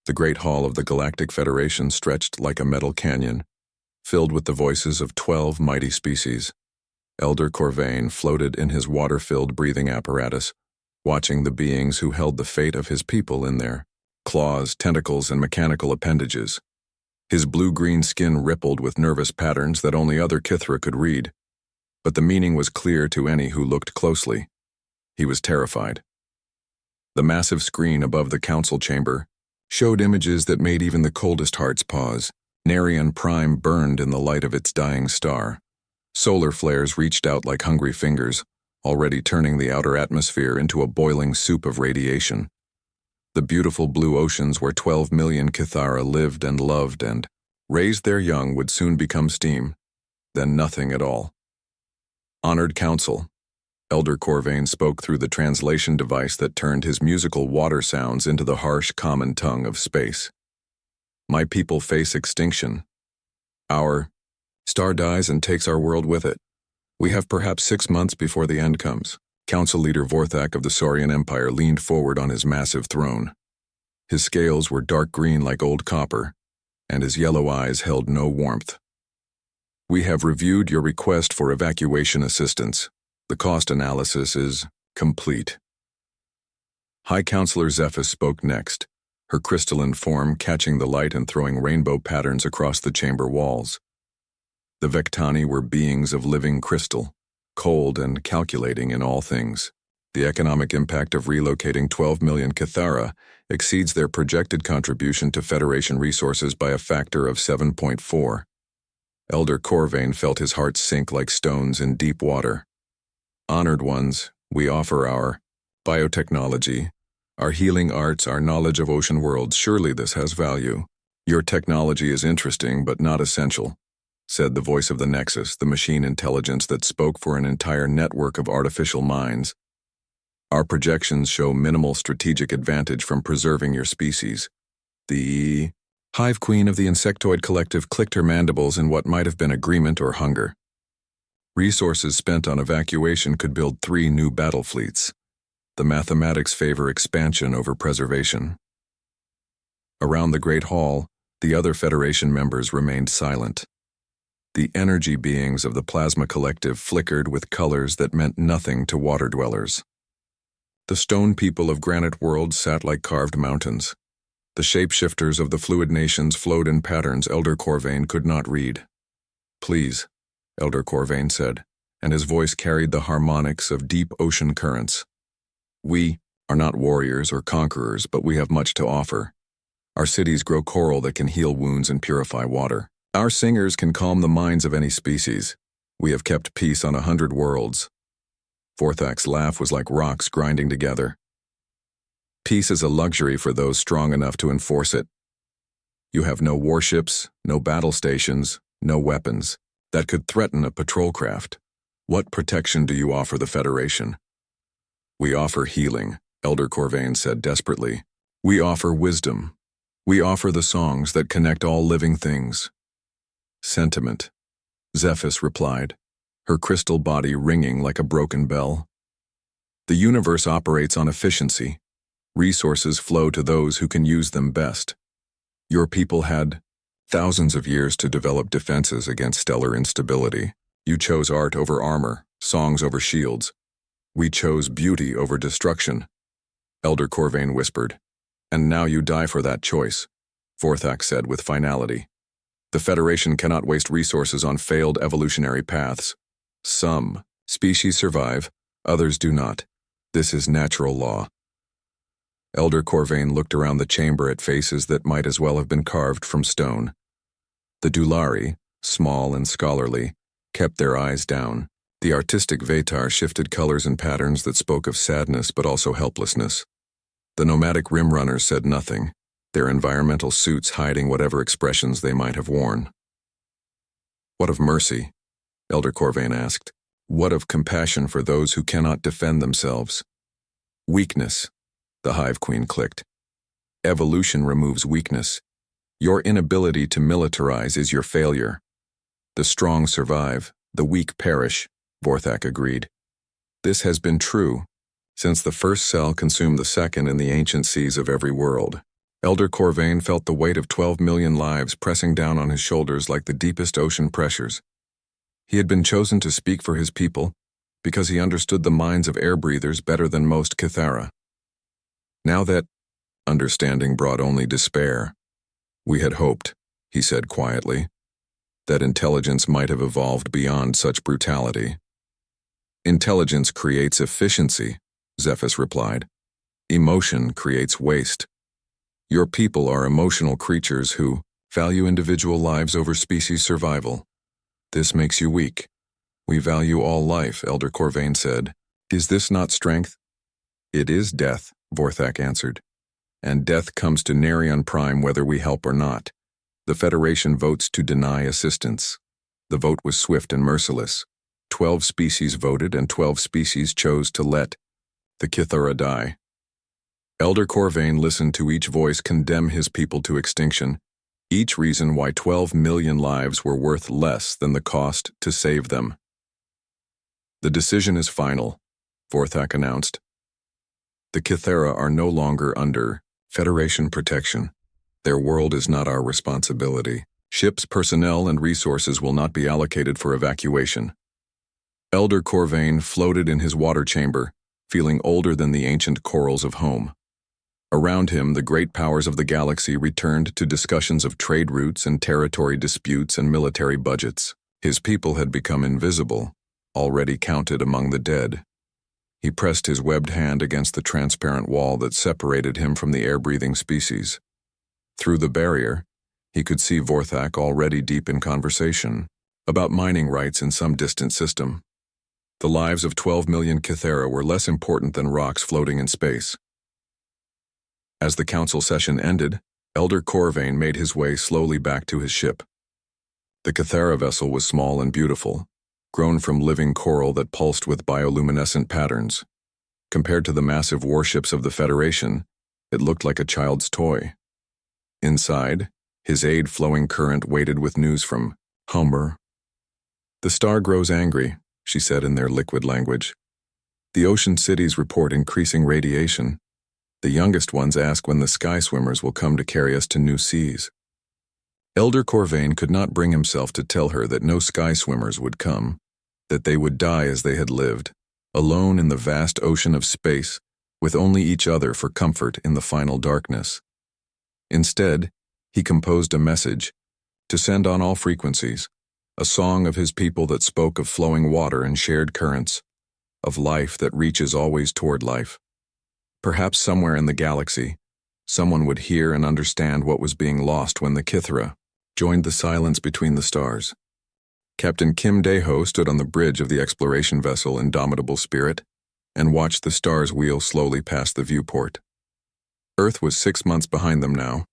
The great hall of the Galactic Federation stretched like a metal canyon, filled with the voices of 12 mighty species. Elder Corvain floated in his water-filled breathing apparatus, watching the beings who held the fate of his people in their claws, tentacles, and mechanical appendages. His blue-green skin rippled with nervous patterns that only other Kithra could read, but the meaning was clear to any who looked closely. He was terrified. The massive screen above the council chamber showed images that made even the coldest hearts pause. Narration Prime burned in the light of its dying star. Solar flares reached out like hungry fingers, already turning the outer atmosphere into a boiling soup of radiation. The beautiful blue oceans where 12 million Kithara lived and loved and raised their young would soon become steam, then nothing at all. Honored Council, Elder Corvain spoke through the translation device that turned his musical water sounds into the harsh common tongue of space. My people face extinction. Our star dies and takes our world with it. We have perhaps 6 months before the end comes. Council leader Vorthak of the Saurian Empire leaned forward on his massive throne. His scales were dark green like old copper, and his yellow eyes held no warmth. We have reviewed your request for evacuation assistance. The cost analysis is complete. High Counselor Zephys spoke next, her crystalline form catching the light and throwing rainbow patterns across the chamber walls. The Vectani were beings of living crystal, cold and calculating in all things. The economic impact of relocating 12 million Kithara exceeds their projected contribution to Federation resources by a factor of 7.4. Elder Corvain felt his heart sink like stones in deep water. Honored ones, we offer our biotechnology, our healing arts, our knowledge of ocean worlds. Surely this has value. Your technology is interesting but not essential, said the voice of the Nexus, the machine intelligence that spoke for an entire network of artificial minds. Our projections show minimal strategic advantage from preserving your species. The Hive Queen of the Insectoid Collective clicked her mandibles in what might have been agreement or hunger. Resources spent on evacuation could build 3 new battle fleets. The mathematics favor expansion over preservation. Around the Great Hall, the other Federation members remained silent. The energy beings of the Plasma Collective flickered with colors that meant nothing to water dwellers. The stone people of Granite World sat like carved mountains. The shapeshifters of the fluid nations flowed in patterns Elder Corvain could not read. Please, Elder Corvain said, and his voice carried the harmonics of deep ocean currents. We are not warriors or conquerors, but we have much to offer. Our cities grow coral that can heal wounds and purify water. Our singers can calm the minds of any species. We have kept peace on 100 worlds. Vorthak's laugh was like rocks grinding together. Peace is a luxury for those strong enough to enforce it. You have no warships, no battle stations, no weapons that could threaten a patrol craft. What protection do you offer the Federation? We offer healing, Elder Corvain said desperately. We offer wisdom. We offer the songs that connect all living things. Sentiment, Zephys replied, her crystal body ringing like a broken bell. The universe operates on efficiency. Resources flow to those who can use them best. Your people had thousands of years to develop defenses against stellar instability. You chose art over armor, songs over shields. We chose beauty over destruction, Elder Corvain whispered. And now you die for that choice, Vorthak said with finality. The Federation cannot waste resources on failed evolutionary paths. Some species survive, others do not. This is natural law. Elder Corvain looked around the chamber at faces that might as well have been carved from stone. The Dulari, small and scholarly, kept their eyes down. The artistic Vetar shifted colors and patterns that spoke of sadness but also helplessness. The nomadic rimrunners said nothing, their environmental suits hiding whatever expressions they might have worn. What of mercy? Elder Corvain asked. What of compassion for those who cannot defend themselves? Weakness, the Hive Queen clicked. Evolution removes weakness. Your inability to militarize is your failure. The strong survive, the weak perish, Vorthak agreed. This has been true since the first cell consumed the second in the ancient seas of every world. Elder Corvain felt the weight of 12 million lives pressing down on his shoulders like the deepest ocean pressures. He had been chosen to speak for his people because he understood the minds of air breathers better than most Kithara. Now that understanding brought only despair. We had hoped, he said quietly, that intelligence might have evolved beyond such brutality. Intelligence creates efficiency, Zephys replied. Emotion creates waste. Your people are emotional creatures who value individual lives over species survival. This makes you weak. We value all life, Elder Corvain said. Is this not strength? It is death, Vorthak answered. And death comes to Narion Prime whether we help or not. The Federation votes to deny assistance. The vote was swift and merciless. 12 species voted and 12 species chose to let the Kithara die. Elder Corvain listened to each voice condemn his people to extinction, each reason why 12 million lives were worth less than the cost to save them. The decision is final, Vorthak announced. The Kithara are no longer under Federation protection. Their world is not our responsibility. Ships, personnel, and resources will not be allocated for evacuation. Elder Corvain floated in his water chamber, feeling older than the ancient corals of home. Around him, the great powers of the galaxy returned to discussions of trade routes and territory disputes and military budgets. His people had become invisible, already counted among the dead. He pressed his webbed hand against the transparent wall that separated him from the air-breathing species. Through the barrier, he could see Vorthak already deep in conversation about mining rights in some distant system. The lives of 12 million Kithara were less important than rocks floating in space. As the council session ended, Elder Corvain made his way slowly back to his ship. The Kithara vessel was small and beautiful, grown from living coral that pulsed with bioluminescent patterns. Compared to the massive warships of the Federation, it looked like a child's toy. Inside, his aid-flowing current waited with news from Homer. The star grows angry, she said in their liquid language. The ocean cities report increasing radiation. The youngest ones ask when the sky swimmers will come to carry us to new seas. Elder Corvain could not bring himself to tell her that no sky swimmers would come, that they would die as they had lived, alone in the vast ocean of space, with only each other for comfort in the final darkness. Instead, he composed a message to send on all frequencies, a song of his people that spoke of flowing water and shared currents, of life that reaches always toward life. Perhaps somewhere in the galaxy, someone would hear and understand what was being lost when the Kithara joined the silence between the stars. Captain Kim Daeho stood on the bridge of the exploration vessel Indomitable Spirit and watched the stars wheel slowly past the viewport. Earth was 6 months behind them now,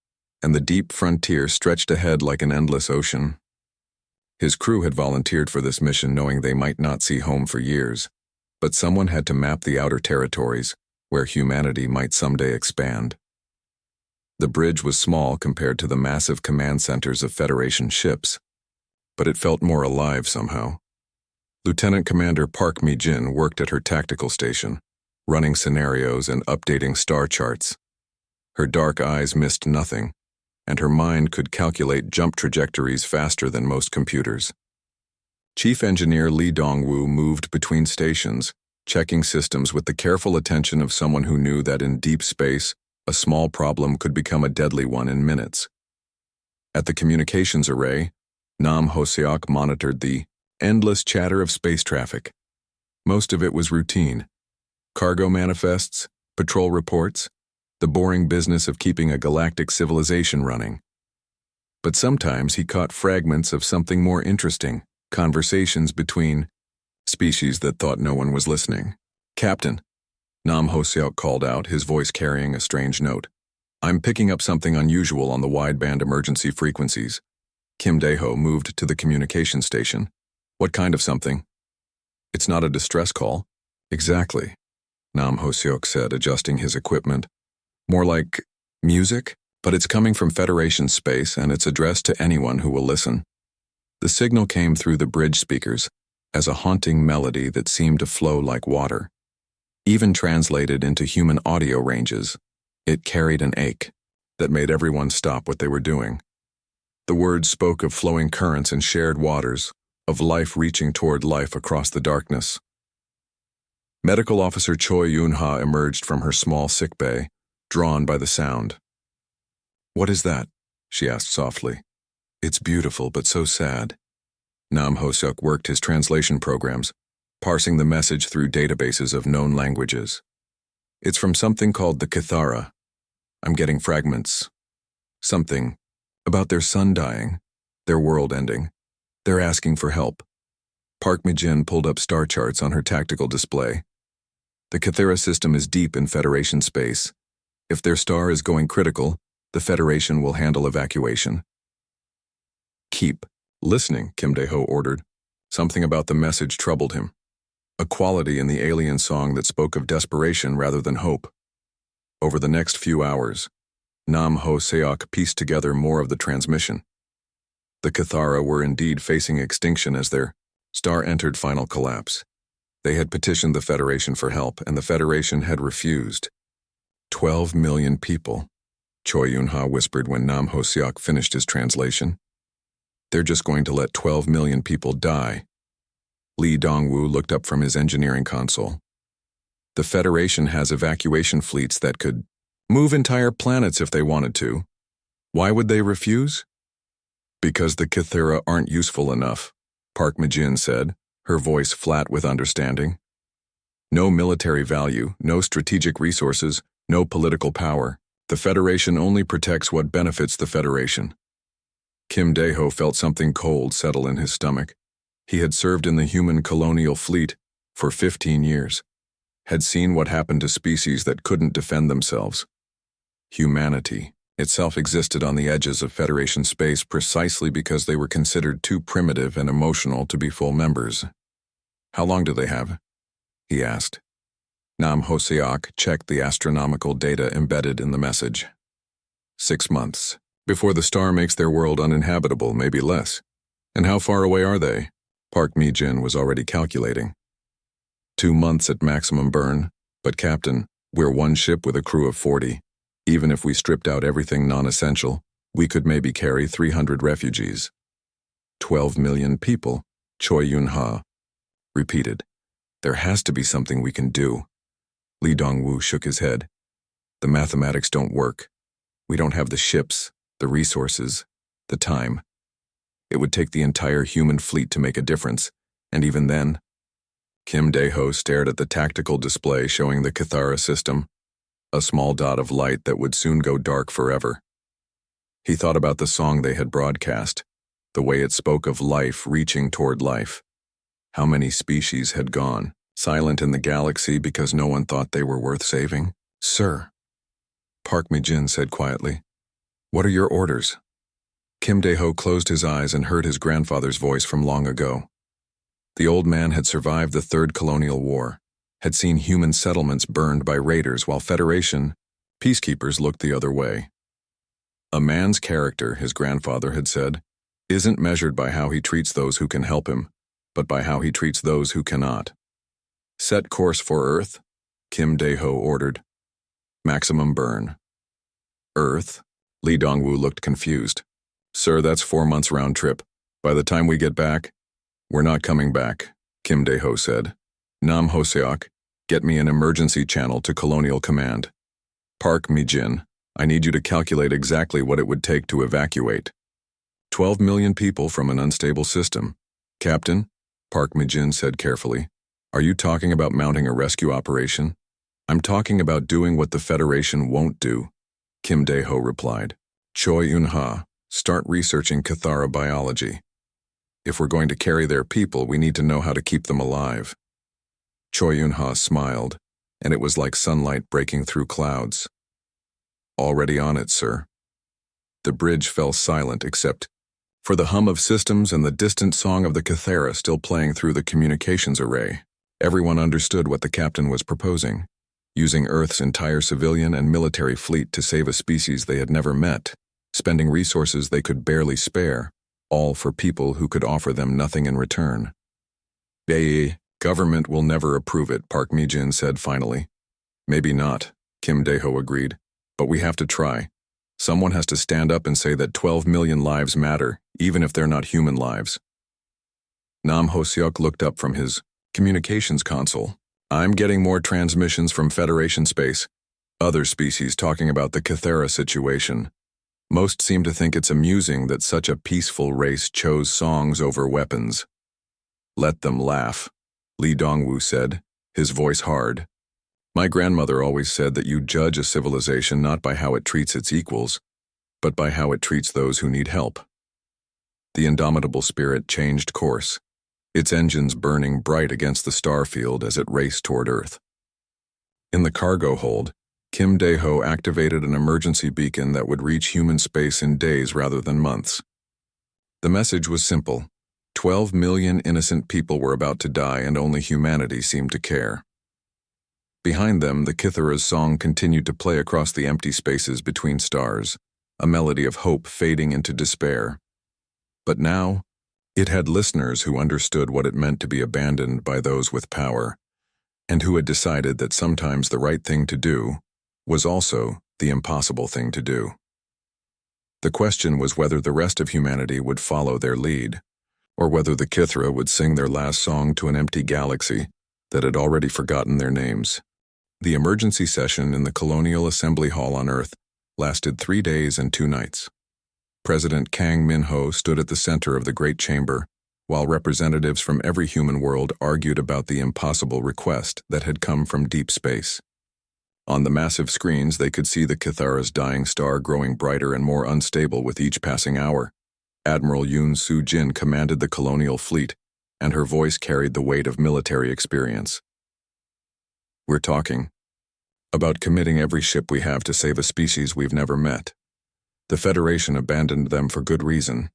and the deep frontier stretched ahead like an endless ocean. His crew had volunteered for this mission knowing they might not see home for years, but someone had to map the outer territories where humanity might someday expand. The bridge was small compared to the massive command centers of Federation ships, but it felt more alive somehow. Lieutenant Commander Park Mi-jin worked at her tactical station, running scenarios and updating star charts. Her dark eyes missed nothing, and her mind could calculate jump trajectories faster than most computers. Chief Engineer Lee Dongwoo moved between stations, checking systems with the careful attention of someone who knew that in deep space, a small problem could become a deadly one in minutes. At the communications array, Nam Hoseok monitored the endless chatter of space traffic. Most of it was routine. Cargo manifests, patrol reports, the boring business of keeping a galactic civilization running. But sometimes he caught fragments of something more interesting, conversations between species that thought no one was listening. "Captain," Nam Hoseok called out, his voice carrying a strange note. "I'm picking up something unusual on the wideband emergency frequencies." Kim Daeho moved to the communication station. "What kind of something?" "It's not a distress call." "Exactly," Nam Hoseok said, adjusting his equipment. "More like music, but it's coming from Federation space and it's addressed to anyone who will listen." The signal came through the bridge speakers as a haunting melody that seemed to flow like water. Even translated into human audio ranges, it carried an ache. that made everyone stop what they were doing. The words spoke of flowing currents and shared waters, of life reaching toward life across the darkness. Medical Officer Choi Yun-ha emerged from her small sick bay, drawn by the sound. "What is that?" she asked softly. "It's beautiful, but so sad." Nam Ho-seok worked his translation programs, parsing the message through databases of known languages. "It's from something called the Kithara. I'm getting fragments. Something about their son dying, their world ending. They're asking for help." Park Mi-jin pulled up star charts on her tactical display. The Kithara system is deep in Federation space. If their star is going critical, the Federation will handle evacuation. "Keep listening," Kim Dae-ho ordered. Something about the message troubled him. A quality in the alien song that spoke of desperation rather than hope. Over the next few hours, Nam Ho-seok pieced together more of the transmission. The Kithara were indeed facing extinction as their star entered final collapse. They had petitioned the Federation for help, and the Federation had refused. 12 million people, Choi Yun-ha whispered when Nam Ho-seok finished his translation. "They're just going to let 12 million people die." Lee Dong-woo looked up from his engineering console. "The Federation has evacuation fleets that could move entire planets if they wanted to. Why would they refuse?" "Because the Kithara aren't useful enough," Park Mi-jin said, her voice flat with understanding. "No military value, no strategic resources, no political power. The Federation only protects what benefits the Federation." Kim Dae-ho felt something cold settle in his stomach. He had served in the human colonial fleet for 15 years, had seen what happened to species that couldn't defend themselves. Humanity itself existed on the edges of Federation space precisely because they were considered too primitive and emotional to be full members. "How long do they have?" he asked. Nam Ho-seok checked the astronomical data embedded in the message. 6 months. Before the star makes their world uninhabitable, maybe less. "And how far away are they?" Park Mi-jin was already calculating. 2 months at maximum burn, but Captain, we're one ship with a crew of 40. Even if we stripped out everything non-essential, we could maybe carry 300 refugees. 12 million people, Choi Yun-ha repeated. "There has to be something we can do." Lee Dong-woo shook his head. "The mathematics don't work. We don't have the ships, the resources, the time. It would take the entire human fleet to make a difference, and even then..." Kim Dae-ho stared at the tactical display showing the Kithara system, a small dot of light that would soon go dark forever. He thought about the song they had broadcast, the way it spoke of life reaching toward life. How many species had gone, silent in the galaxy because no one thought they were worth saving? "Sir," Park Mi-jin said quietly, "what are your orders?" Kim Dae-ho closed his eyes and heard his grandfather's voice from long ago. The old man had survived the Third Colonial War, had seen human settlements burned by raiders while Federation peacekeepers looked the other way. "A man's character," his grandfather had said, "isn't measured by how he treats those who can help him, but by how he treats those who cannot." "Set course for Earth," Kim Dae-ho ordered. "Maximum burn." "Earth?" Lee Dong-woo looked confused. "Sir, that's 4 months round trip. By the time we get back..." "We're not coming back," Kim Dae-ho said. "Nam Ho-seok, get me an emergency channel to Colonial Command. Park Mi-jin, I need you to calculate exactly what it would take to evacuate. 12 million people from an unstable system. Captain," Park Mi-jin said carefully, "are you talking about mounting a rescue operation?" "I'm talking about doing what the Federation won't do," Kim Dae-ho replied. "Choi Yun-ha, start researching Kithara biology. If we're going to carry their people, we need to know how to keep them alive." Choi Yun-ha smiled, and it was like sunlight breaking through clouds. "Already on it, sir." The bridge fell silent except for the hum of systems and the distant song of the Kithara still playing through the communications array. Everyone understood what the captain was proposing, using Earth's entire civilian and military fleet to save a species they had never met, spending resources they could barely spare, all for people who could offer them nothing in return. "The government will never approve it," Park Mi-jin said finally. "Maybe not," Kim Dae-ho agreed, "but we have to try. Someone has to stand up and say that 12 million lives matter, even if they're not human lives. Nam Ho-seok looked up from his communications console. I'm getting more transmissions from Federation space. Other species talking about the Kythera situation. Most seem to think it's amusing that such a peaceful race chose songs over weapons. Let them laugh, Lee Dongwoo said, his voice hard. My grandmother always said that you judge a civilization not by how it treats its equals, but by how it treats those who need help. The indomitable spirit changed course, its engines burning bright against the star field as it raced toward Earth. In the cargo hold, Kim Dae-ho activated an emergency beacon that would reach human space in days rather than months. The message was simple. 12 million innocent people were about to die and only humanity seemed to care. Behind them, the Kythera's song continued to play across the empty spaces between stars, a melody of hope fading into despair. But now, it had listeners who understood what it meant to be abandoned by those with power, and who had decided that sometimes the right thing to do was also the impossible thing to do. The question was whether the rest of humanity would follow their lead, or whether the Kythera would sing their last song to an empty galaxy that had already forgotten their names. The emergency session in the Colonial Assembly Hall on Earth lasted 3 days and 2 nights. President Kang Min-ho stood at the center of the Great Chamber, while representatives from every human world argued about the impossible request that had come from deep space. On the massive screens, they could see the Kythera's dying star growing brighter and more unstable with each passing hour. Admiral Yoon Soo-jin commanded the colonial fleet, and her voice carried the weight of military experience. We're talking about committing every ship we have to save a species we've never met. The Federation abandoned them for good reason.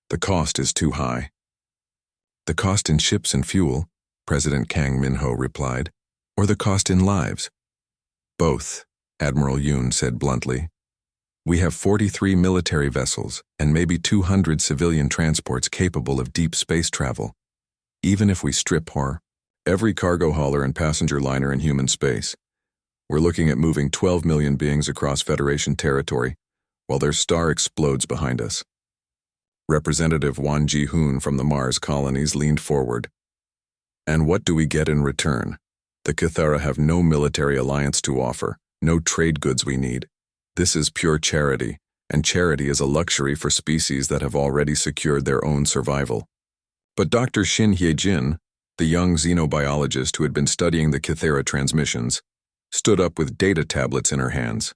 The cost is too high. The cost in ships and fuel, President Kang Min-ho replied, or the cost in lives? Both, Admiral Yoon said bluntly. We have 43 military vessels and maybe 200 civilian transports capable of deep space travel. Even if we strip every cargo hauler and passenger liner in human space, we're looking at moving 12 million beings across Federation territory while their star explodes behind us. Representative Won Ji-hoon from the Mars colonies leaned forward. And what do we get in return? The Kythera have no military alliance to offer, no trade goods we need. This is pure charity, and charity is a luxury for species that have already secured their own survival. But Dr. Shin Hye-jin, the young xenobiologist who had been studying the Kythera transmissions, stood up with data tablets in her hands.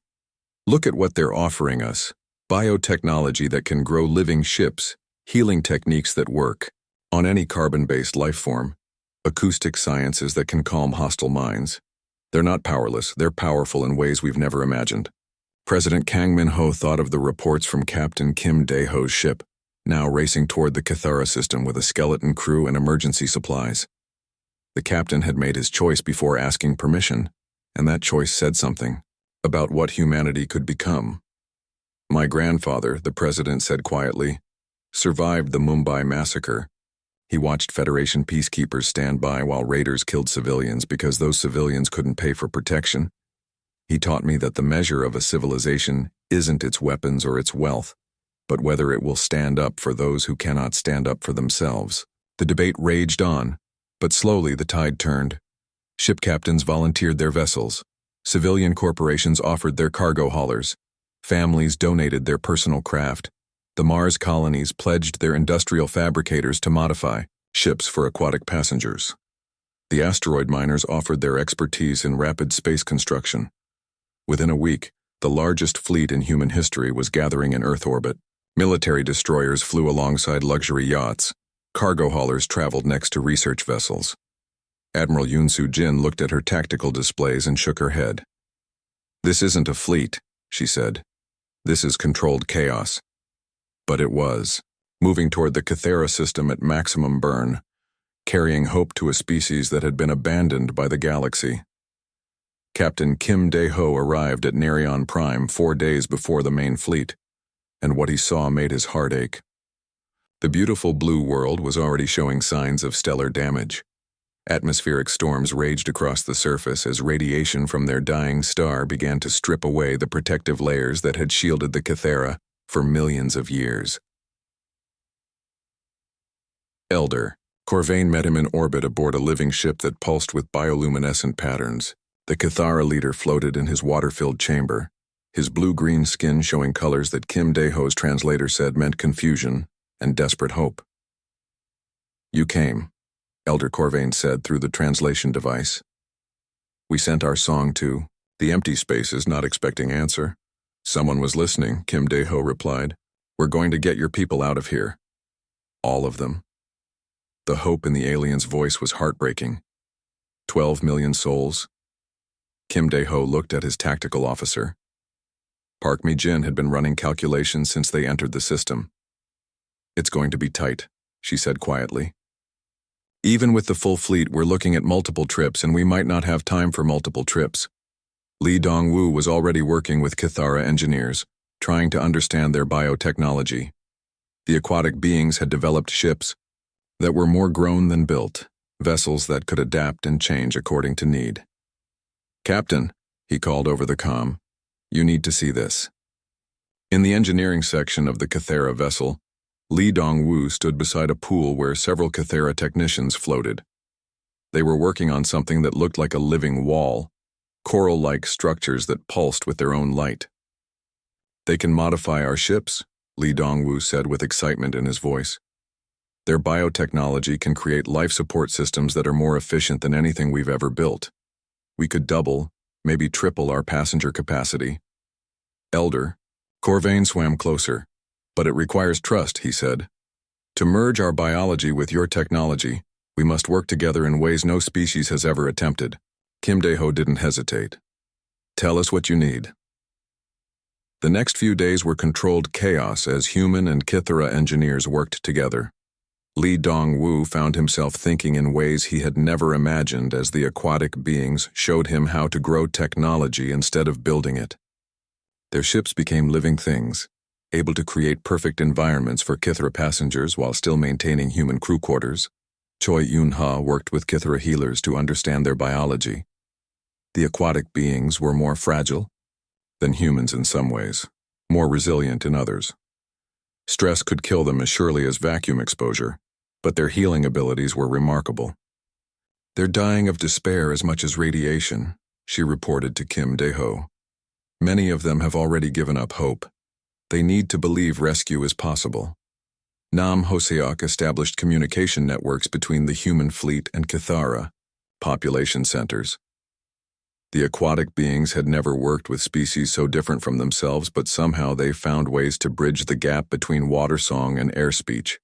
Look at what they're offering us. Biotechnology that can grow living ships, healing techniques that work on any carbon-based life form, acoustic sciences that can calm hostile minds. They're not powerless, they're powerful in ways we've never imagined. President Kang Min-ho thought of the reports from Captain Kim Dae-ho's ship, now racing toward the Kythera system with a skeleton crew and emergency supplies. The captain had made his choice before asking permission, and that choice said something about what humanity could become. My grandfather, the president said quietly, survived the Mumbai massacre. He watched Federation peacekeepers stand by while raiders killed civilians because those civilians couldn't pay for protection. He taught me that the measure of a civilization isn't its weapons or its wealth, but whether it will stand up for those who cannot stand up for themselves. The debate raged on, but slowly the tide turned. Ship captains volunteered their vessels. Civilian corporations offered their cargo haulers. Families donated their personal craft. The Mars colonies pledged their industrial fabricators to modify ships for aquatic passengers. The asteroid miners offered their expertise in rapid space construction. Within a week, the largest fleet in human history was gathering in Earth orbit. Military destroyers flew alongside luxury yachts. Cargo haulers traveled next to research vessels. Admiral Yoon Soo-jin looked at her tactical displays and shook her head. This isn't a fleet, she said. This is controlled chaos. But it was, moving toward the Kythera system at maximum burn, carrying hope to a species that had been abandoned by the galaxy. Captain Kim Dae-ho arrived at Narration Prime 4 days before the main fleet, and what he saw made his heart ache. The beautiful blue world was already showing signs of stellar damage. Atmospheric storms raged across the surface as radiation from their dying star began to strip away the protective layers that had shielded the Kythera for millions of years. Elder. Corvain met him in orbit aboard a living ship that pulsed with bioluminescent patterns. The Kythera leader floated in his water-filled chamber, his blue-green skin showing colors that Kim Daeho's translator said meant confusion and desperate hope. "You came," Elder Corvain said through the translation device. "We sent our song to the empty spaces, not expecting answer." "Someone was listening," Kim Daeho replied. "We're going to get your people out of here." "All of them?" The hope in the alien's voice was heartbreaking. 12 million souls? Kim Daeho looked at his tactical officer. Park Mi-jin had been running calculations since they entered the system. "It's going to be tight," she said quietly. "Even with the full fleet, we're looking at multiple trips, and we might not have time for multiple trips." Lee Dong-woo was already working with Kythera engineers, trying to understand their biotechnology. The aquatic beings had developed ships that were more grown than built, vessels that could adapt and change according to need. "Captain," he called over the comm, "you need to see this." In the engineering section of the Kythera vessel, Lee Dong-woo stood beside a pool where several Kythera technicians floated. They were working on something that looked like a living wall, coral-like structures that pulsed with their own light. "They can modify our ships," Lee Dong-woo said with excitement in his voice. "Their biotechnology can create life support systems that are more efficient than anything we've ever built. We could double, maybe triple our passenger capacity." Elder. Corvain swam closer. "But it requires trust," he said. "To merge our biology with your technology, we must work together in ways no species has ever attempted." Kim Daeho didn't hesitate. "Tell us what you need." The next few days were controlled chaos as human and Kythera engineers worked together. Lee Dong-woo found himself thinking in ways he had never imagined as the aquatic beings showed him how to grow technology instead of building it. Their ships became living things, able to create perfect environments for Kythera passengers while still maintaining human crew quarters. Choi Yun-ha worked with Kythera healers to understand their biology. The aquatic beings were more fragile than humans in some ways, more resilient in others. Stress could kill them as surely as vacuum exposure, but their healing abilities were remarkable. "They're dying of despair as much as radiation," she reported to Kim Daeho. "Many of them have already given up hope. They need to believe rescue is possible." Nam Hoseok established communication networks between the human fleet and Kythera, population centers. The aquatic beings had never worked with species so different from themselves, but somehow they found ways to bridge the gap between water song and air speech.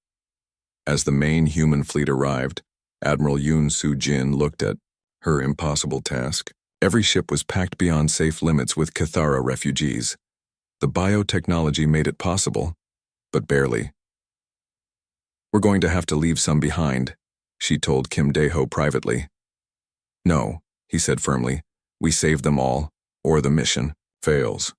As the main human fleet arrived, Admiral Yoon Soo-jin looked at her impossible task. Every ship was packed beyond safe limits with Kythera refugees. The biotechnology made it possible, but barely. "We're going to have to leave some behind," she told Kim Daeho privately. "No," he said firmly. "We save them all, or the mission fails."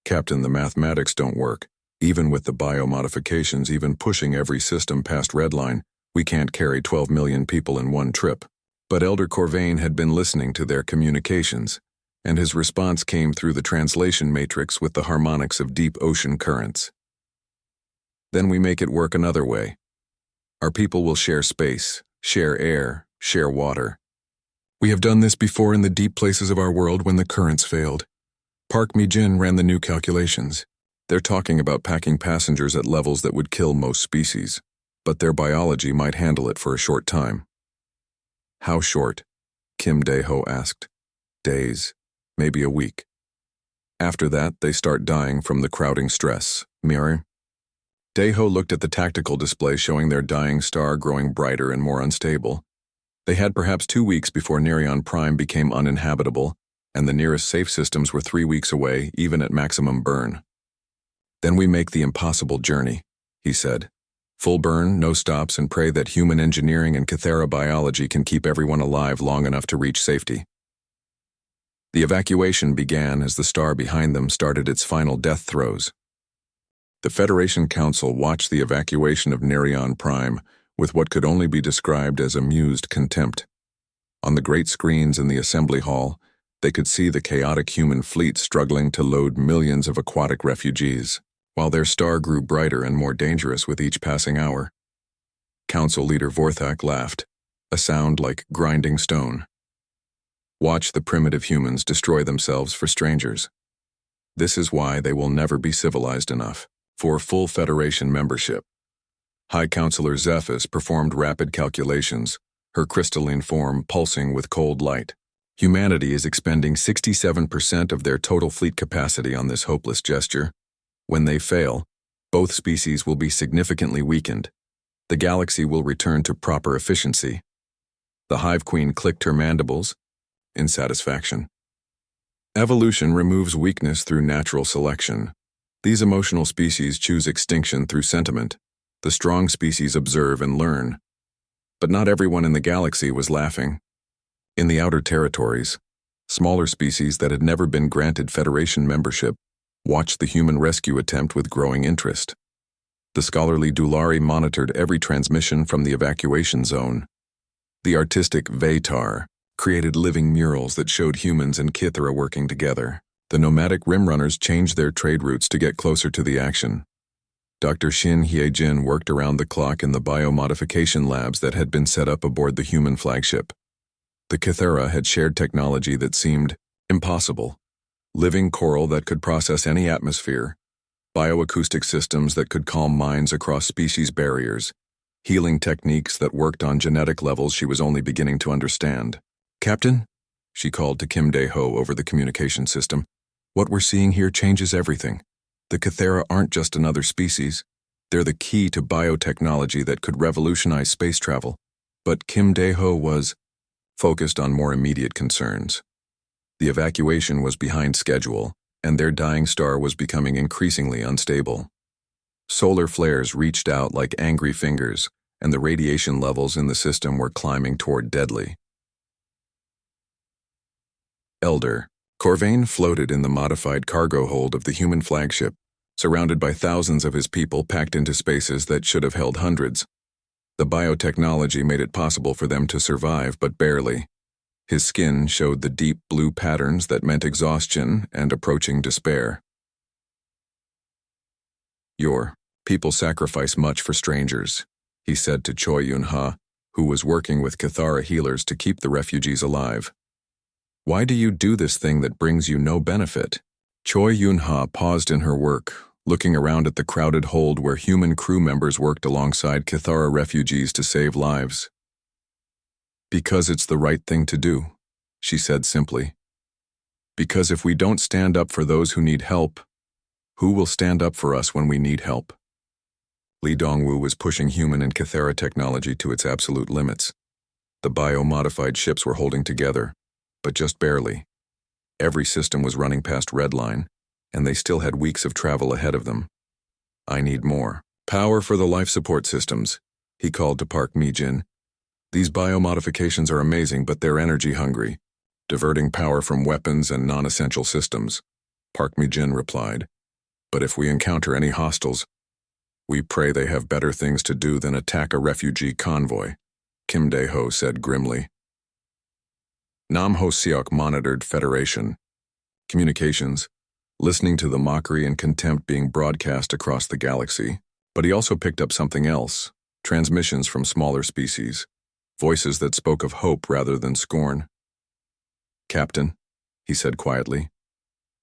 "Captain, the mathematics don't work. Even with the biomodifications, even pushing every system past redline, we can't carry 12 million people in one trip." But Elder Corvain had been listening to their communications, and his response came through the translation matrix with the harmonics of deep ocean currents. "Then we make it work another way. Our people will share space, share air, share water. We have done this before in the deep places of our world when the currents failed. Park Mi-jin ran the new calculations. They're talking about packing passengers at levels that would kill most species, but their biology might handle it for a short time." "How short?" Kim Daeho asked. "Days, maybe a week. After that, they start dying from the crowding stress." Mirror. Daeho looked at the tactical display showing their dying star growing brighter and more unstable. They had perhaps 2 weeks before Narration Prime became uninhabitable, and the nearest safe systems were 3 weeks away, even at maximum burn. "Then we make the impossible journey," he said. "Full burn, no stops, and pray that human engineering and Kythera biology can keep everyone alive long enough to reach safety." The evacuation began as the star behind them started its final death throes. The Federation Council watched the evacuation of Narration Prime with what could only be described as amused contempt. On the great screens in the assembly hall, they could see the chaotic human fleet struggling to load millions of aquatic refugees, while their star grew brighter and more dangerous with each passing hour. Council leader Vorthak laughed, a sound like grinding stone. Watch the primitive humans destroy themselves for strangers. This is why they will never be civilized enough for full Federation membership. High Counselor Zephys performed rapid calculations, her crystalline form pulsing with cold light. Humanity is expending 67% of their total fleet capacity on this hopeless gesture. When they fail, both species will be significantly weakened. The galaxy will return to proper efficiency. The Hive Queen clicked her mandibles in satisfaction. Evolution removes weakness through natural selection. These emotional species choose extinction through sentiment. The strong species observe and learn. But not everyone in the galaxy was laughing. In the outer territories, smaller species that had never been granted Federation membership watched the human rescue attempt with growing interest. The scholarly Dulari monitored every transmission from the evacuation zone. The artistic Vatar created living murals that showed humans and Kithara working together. The nomadic rimrunners changed their trade routes to get closer to the action. Dr. Shin Hye-jin worked around the clock in the biomodification labs that had been set up aboard the human flagship. The Kithara had shared technology that seemed impossible. Living coral that could process any atmosphere, bioacoustic systems that could calm minds across species barriers, healing techniques that worked on genetic levels she was only beginning to understand. "Captain," she called to Kim Dae-ho over the communication system, "what we're seeing here changes everything. The Kithara aren't just another species. They're the key to biotechnology that could revolutionize space travel." But Kim Dae-ho was focused on more immediate concerns. The evacuation was behind schedule, and their dying star was becoming increasingly unstable. Solar flares reached out like angry fingers, and the radiation levels in the system were climbing toward deadly. Elder Corvain floated in the modified cargo hold of the human flagship, surrounded by thousands of his people packed into spaces that should have held hundreds. The biotechnology made it possible for them to survive, but barely. His skin showed the deep blue patterns that meant exhaustion and approaching despair. "Your people sacrifice much for strangers," he said to Choi Yun-ha, who was working with Kithara healers to keep the refugees alive. "Why do you do this thing that brings you no benefit?" Choi Yun-ha paused in her work, looking around at the crowded hold where human crew members worked alongside Kithara refugees to save lives. "Because it's the right thing to do," she said simply. "Because if we don't stand up for those who need help, who will stand up for us when we need help?" Lee Dongwoo was pushing human and Kithara technology to its absolute limits. The biomodified ships were holding together, but just barely. Every system was running past redline, and they still had weeks of travel ahead of them. "I need more power for the life support systems," he called to Park Mi-jin. "These biomodifications are amazing, but they're energy hungry, diverting power from weapons and non-essential systems." Park Mi-jin replied, "But if we encounter any hostiles, we pray they have better things to do than attack a refugee convoy," Kim Dae-ho said grimly. Nam Ho-seok monitored Federation communications, listening to the mockery and contempt being broadcast across the galaxy. But he also picked up something else, transmissions from smaller species, voices that spoke of hope rather than scorn. "Captain," he said quietly,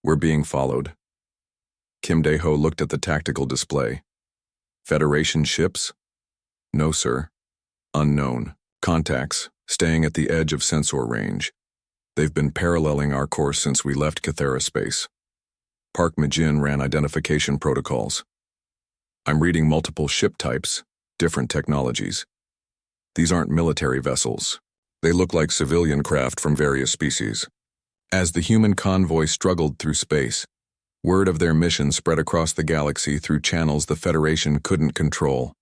"we're being followed." Kim Dae-ho looked at the tactical display. "Federation ships?" "No, sir. Unknown. Contacts, staying at the edge of sensor range. They've been paralleling our course since we left Kithara space." Park Mi-jin ran identification protocols. "I'm reading multiple ship types, different technologies. These aren't military vessels. They look like civilian craft from various species." As the human convoy struggled through space, word of their mission spread across the galaxy through channels the Federation couldn't control.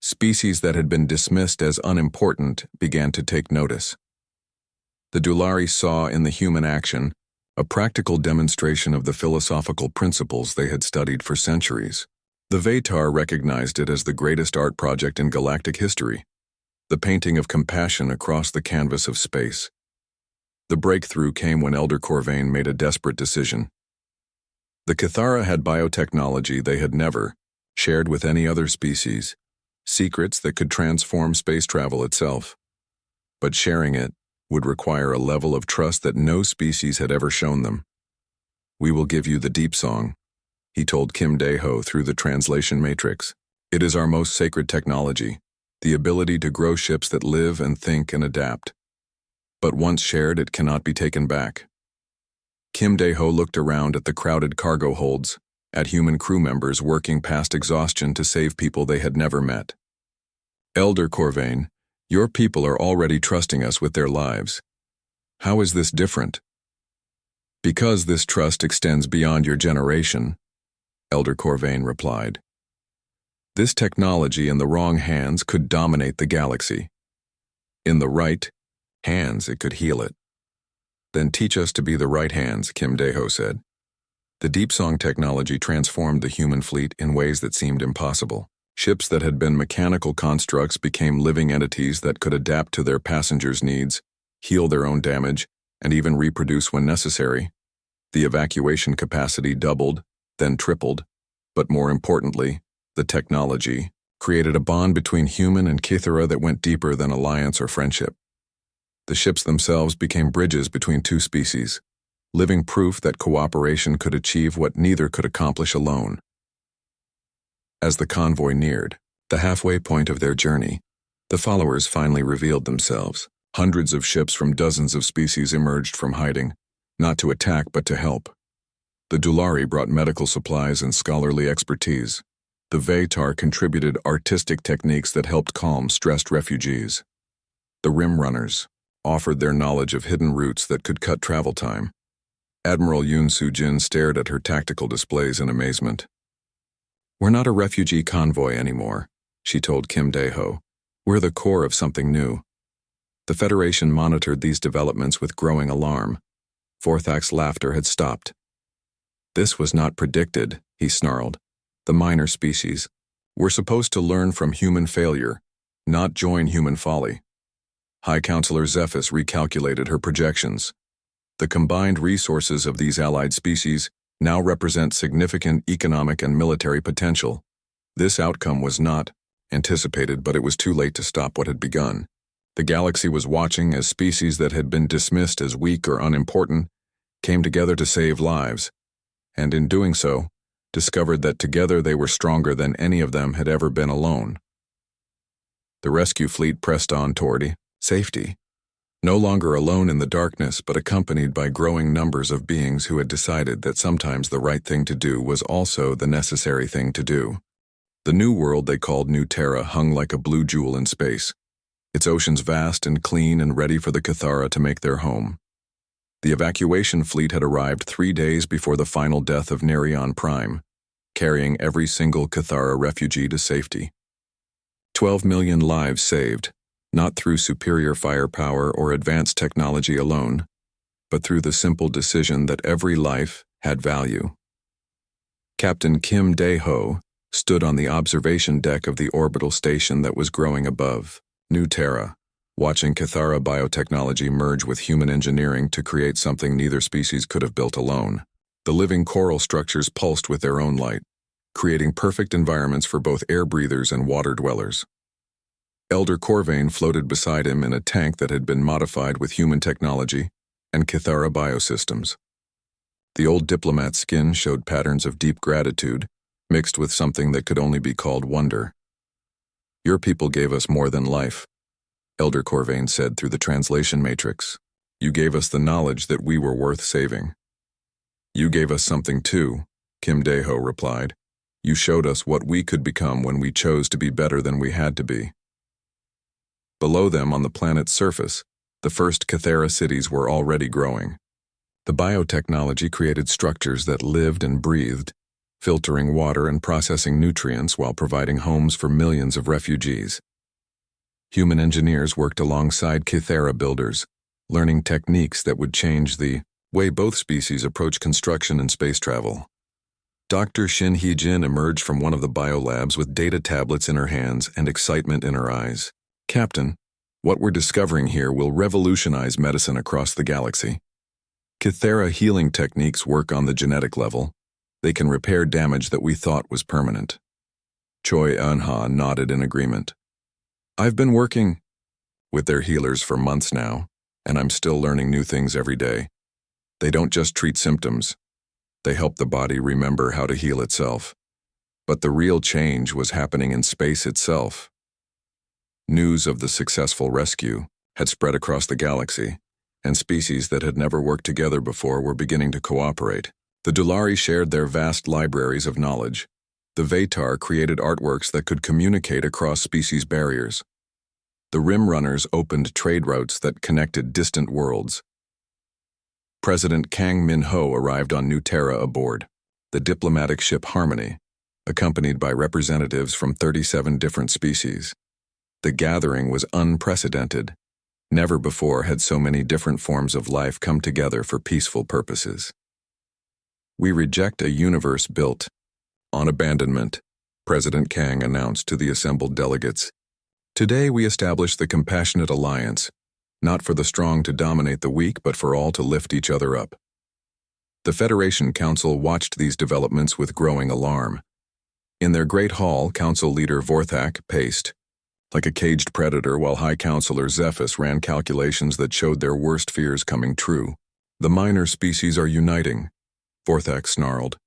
Species that had been dismissed as unimportant began to take notice. The Dulari saw in the human action a practical demonstration of the philosophical principles they had studied for centuries. The Vatar recognized it as the greatest art project in galactic history. the painting of compassion across the canvas of space. The breakthrough came when Elder Corvain made a desperate decision. The Cathara had biotechnology they had never shared with any other species, secrets that could transform space travel itself. But sharing it would require a level of trust that no species had ever shown them. "We will give you the deep song," he told Kim Dae-ho through the translation matrix. "It is our most sacred technology, the ability to grow ships that live and think and adapt. But once shared, it cannot be taken back." Kim Dae-ho looked around at the crowded cargo holds, at human crew members working past exhaustion to save people they had never met. "Elder Corvain, your people are already trusting us with their lives. How is this different?" "Because this trust extends beyond your generation," Elder Corvain replied. "This technology in the wrong hands could dominate the galaxy. In the right hands, it could heal it." "Then teach us to be the right hands," Kim Dae-ho said. The deep song technology transformed the human fleet in ways that seemed impossible. Ships that had been mechanical constructs became living entities that could adapt to their passengers' needs, heal their own damage, and even reproduce when necessary. The evacuation capacity doubled, then tripled, but more importantly, the technology created a bond between human and Cathara that went deeper than alliance or friendship. The ships themselves became bridges between two species, living proof that cooperation could achieve what neither could accomplish alone. As the convoy neared the halfway point of their journey, the followers finally revealed themselves. Hundreds of ships from dozens of species emerged from hiding, not to attack but to help. The Dulari brought medical supplies and scholarly expertise. The Vatar contributed artistic techniques that helped calm stressed refugees. The Rim Runners offered their knowledge of hidden routes that could cut travel time. Admiral Yoon Soo-jin stared at her tactical displays in amazement. "We're not a refugee convoy anymore," she told Kim Dae-ho. "We're the core of something new." The Federation monitored these developments with growing alarm. Forthak's laughter had stopped. "This was not predicted," he snarled. "The minor species. We're supposed to learn from human failure, not join human folly." High Counselor Zephys recalculated her projections. The combined resources of these allied species now represent significant economic and military potential. This outcome was not anticipated, but it was too late to stop what had begun. The galaxy was watching as species that had been dismissed as weak or unimportant came together to save lives, and in doing so, discovered that together they were stronger than any of them had ever been alone. The rescue fleet pressed on toward safety, no longer alone in the darkness, but accompanied by growing numbers of beings who had decided that sometimes the right thing to do was also the necessary thing to do. The new world they called New Terra hung like a blue jewel in space, its oceans vast and clean and ready for the Cathara to make their home. The evacuation fleet had arrived 3 days before the final death of Nerion Prime, carrying every single Cathara refugee to safety. 12 million lives saved, not through superior firepower or advanced technology alone, but through the simple decision that every life had value. Captain Kim Dae-ho stood on the observation deck of the orbital station that was growing above New Terra, watching Cathara biotechnology merge with human engineering to create something neither species could have built alone. The living coral structures pulsed with their own light, creating perfect environments for both air breathers and water dwellers. Elder Corvain floated beside him in a tank that had been modified with human technology and Cathara biosystems. The old diplomat's skin showed patterns of deep gratitude, mixed with something that could only be called wonder. "Your people gave us more than life," Elder Corvain said through the translation matrix. "You gave us the knowledge that we were worth saving." "You gave us something too," Kim Dae-ho replied. "You showed us what we could become when we chose to be better than we had to be." Below them on the planet's surface, the first Cathara cities were already growing. The biotechnology created structures that lived and breathed, filtering water and processing nutrients while providing homes for millions of refugees. Human engineers worked alongside Cathara builders, learning techniques that would change the way both species approach construction and space travel. Dr. Shin Hee-jin emerged from one of the biolabs with data tablets in her hands and excitement in her eyes. "Captain, What we're discovering here will revolutionize medicine across the galaxy. Kythera healing techniques work on the genetic level. They can repair damage that we thought was permanent. Choi Eun-ha nodded in agreement. I've been working with their healers for months now, and I'm still learning new things every day. They don't just treat symptoms. They help the body remember how to heal itself. But the real change was happening in space itself. News of the successful rescue had spread across the galaxy, and species that had never worked together before were beginning to cooperate. The Dulari shared their vast libraries of knowledge. The Vatar created artworks that could communicate across species barriers. The Rim Runners opened trade routes that connected distant worlds. President Kang Min-ho arrived on New Terra aboard the diplomatic ship Harmony, accompanied by representatives from 37 different species. The gathering was unprecedented. Never before had so many different forms of life come together for peaceful purposes. We reject a universe built on abandonment, President Kang announced to the assembled delegates. Today we establish the Compassionate Alliance, not for the strong to dominate the weak, but for all to lift each other up. The Federation Council watched these developments with growing alarm. In their great hall, Council Leader Vorthak paced like a caged predator while High Counselor Zephys ran calculations that showed their worst fears coming true. The minor species are uniting, Vorthak snarled.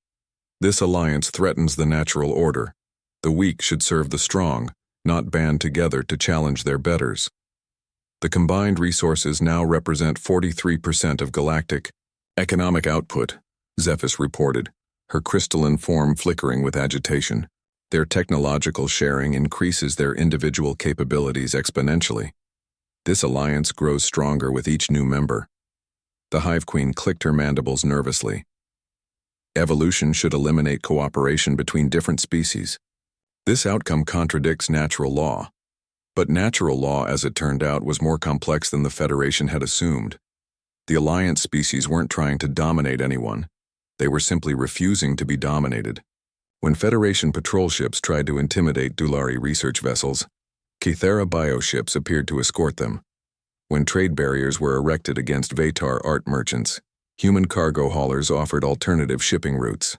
This alliance threatens the natural order. The weak should serve the strong, not band together to challenge their betters. The combined resources now represent 43% of galactic economic output, Zephys reported, her crystalline form flickering with agitation. Their technological sharing increases their individual capabilities exponentially. This alliance grows stronger with each new member. The Hive Queen clicked her mandibles nervously. Evolution should eliminate cooperation between different species. This outcome contradicts natural law. But natural law, as it turned out, was more complex than the Federation had assumed. The Alliance species weren't trying to dominate anyone. They were simply refusing to be dominated. When Federation patrol ships tried to intimidate Dulari research vessels, Kythera bioships appeared to escort them. When trade barriers were erected against Vatar art merchants, human cargo haulers offered alternative shipping routes.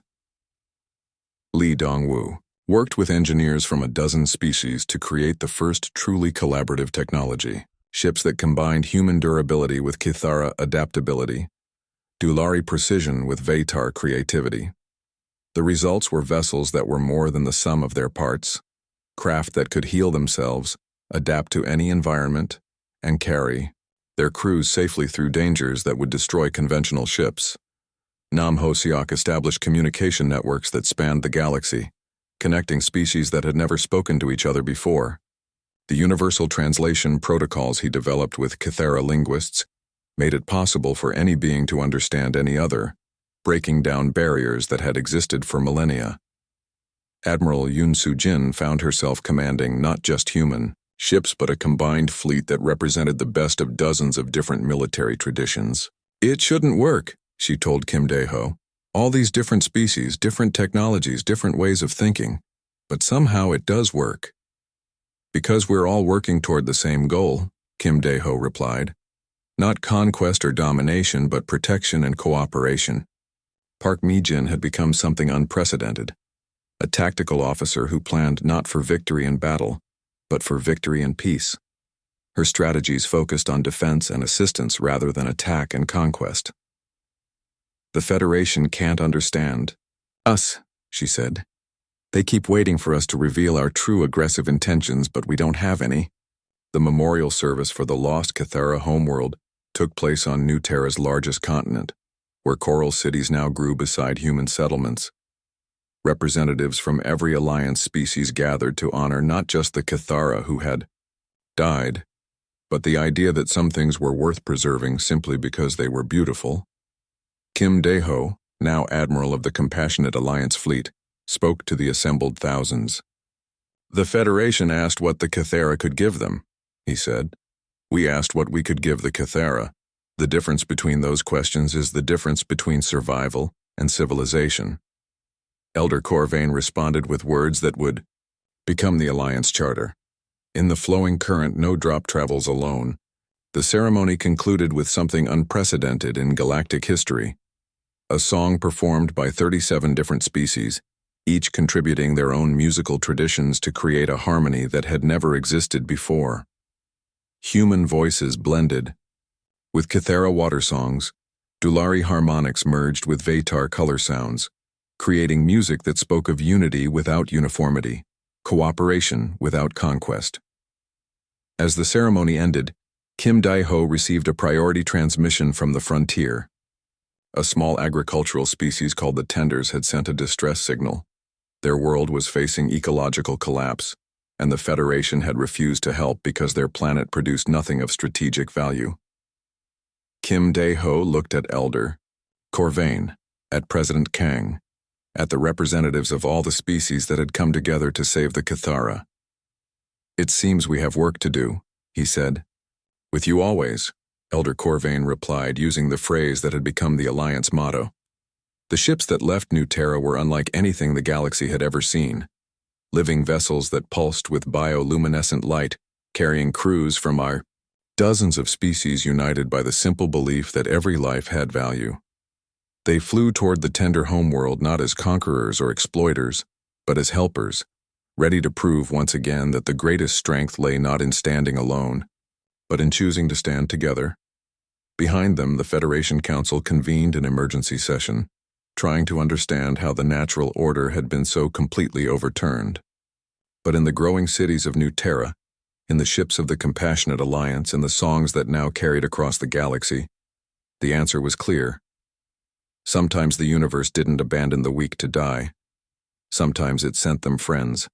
Lee Dongwu worked with engineers from a dozen species to create the first truly collaborative technology, ships that combined human durability with Kythera adaptability, Dulari precision with Vatar creativity. The results were vessels that were more than the sum of their parts, craft that could heal themselves, adapt to any environment, and carry their crews safely through dangers that would destroy conventional ships. Nam Ho-Siok established communication networks that spanned the galaxy, connecting species that had never spoken to each other before. The universal translation protocols he developed with Kythera linguists made it possible for any being to understand any other, breaking down barriers that had existed for millennia. Admiral Yoon Soo-jin found herself commanding not just human ships but a combined fleet that represented the best of dozens of different military traditions. It shouldn't work, she told Kim Dae-ho. All these different species, different technologies, different ways of thinking. But somehow it does work. Because we're all working toward the same goal, Kim Dae-ho replied. Not conquest or domination, but protection and cooperation. Park Mi-jin had become something unprecedented. A tactical officer who planned not for victory in battle, but for victory in peace. Her strategies focused on defense and assistance rather than attack and conquest. The Federation can't understand us, she said. They keep waiting for us to reveal our true aggressive intentions, but we don't have any. The memorial service for the lost Kythera homeworld took place on New Terra's largest continent, where coral cities now grew beside human settlements. Representatives from every Alliance species gathered to honor not just the Kythera who had died, but the idea that some things were worth preserving simply because they were beautiful. Kim Dae-ho, now Admiral of the Compassionate Alliance Fleet, spoke to the assembled thousands. The Federation asked what the Kythera could give them, he said. We asked what we could give the Kythera. The difference between those questions is the difference between survival and civilization. Elder Corvain responded with words that would become the Alliance Charter. In the flowing current, no drop travels alone. The ceremony concluded with something unprecedented in galactic history. A song performed by 37 different species, each contributing their own musical traditions to create a harmony that had never existed before. Human voices blended. With Kythera water songs, Dulari harmonics merged with Vatar color sounds, creating music that spoke of unity without uniformity, cooperation without conquest. As the ceremony ended, Kim Dai-ho received a priority transmission from the frontier. A small agricultural species called the Tenders had sent a distress signal. Their world was facing ecological collapse, and the Federation had refused to help because their planet produced nothing of strategic value. Kim Dae-ho looked at Elder Corvain, at President Kang, at the representatives of all the species that had come together to save the Kythera. "It seems we have work to do," he said. "With you always," Elder Corvain replied, using the phrase that had become the Alliance motto. The ships that left New Terra were unlike anything the galaxy had ever seen. Living vessels that pulsed with bioluminescent light, carrying crews from our dozens of species united by the simple belief that every life had value. They flew toward the Tender homeworld not as conquerors or exploiters, but as helpers, ready to prove once again that the greatest strength lay not in standing alone, but in choosing to stand together. Behind them, the Federation Council convened an emergency session, trying to understand how the natural order had been so completely overturned. But in the growing cities of New Terra, in the ships of the Compassionate Alliance and the songs that now carried across the galaxy, the answer was clear. Sometimes the universe didn't abandon the weak to die. Sometimes it sent them friends.